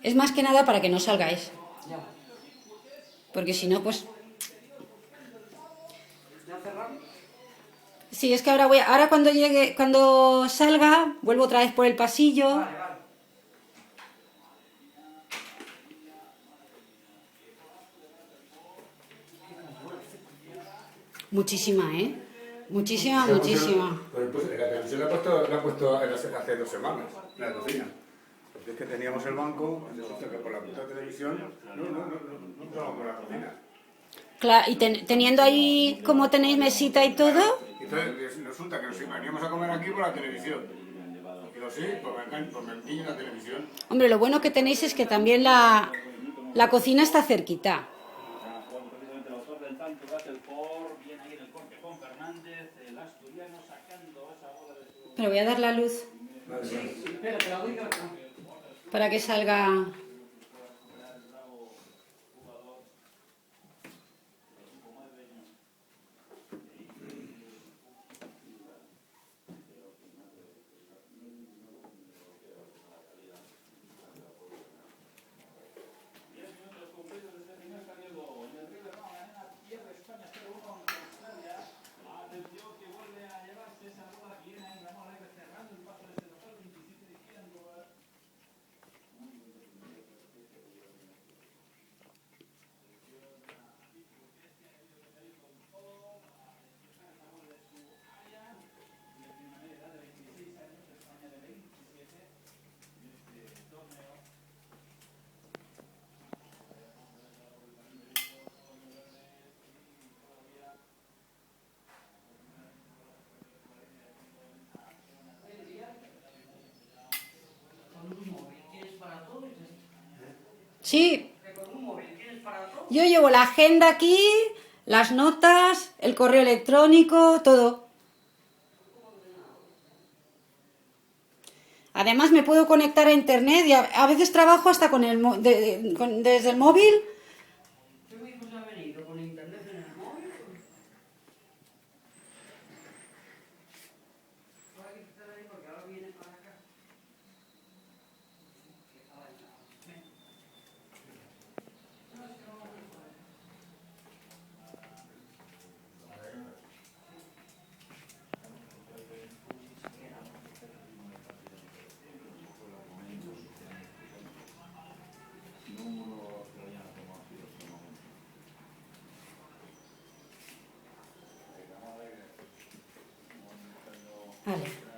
Es más que nada para que no salgáis. Ya. Porque si no, pues... ¿Ya cerramos? Sí, es que ahora cuando llegue, cuando salga, vuelvo otra vez por el pasillo. Vale, vale. Muchísima, ¿eh? Muchísima, Se pusieron- muchísima. pues, la televisión la he puesto hace 2 semanas, en la cocina. Porque es que teníamos el banco, resulta que por la puta televisión no entramos por la cocina. Claro, y teniendo ahí, como tenéis mesita y todo, Entonces resulta que nos veníamos a comer aquí por la televisión. Y lo sé, por el niño en la televisión. hombre, lo bueno que tenéis es que también la cocina está cerquita. Precisamente el autor del tanto que hace el por, bien ahí en el corte con Fernández, el asturiano sacando esa bola de su... Pero voy a dar la luz Sí, espera, te la doy yo. para que salga... Con un móvil tienes para todo. Sí, Con un móvil tienes para todo. yo llevo la agenda aquí, las notas, el correo electrónico, todo. Además me puedo conectar a internet y a veces trabajo hasta con desde el móvil. ¿Qué mi hijo se ha venido con internet en el móvil? Voy a quitar ahí porque ahora viene para acá. Vale.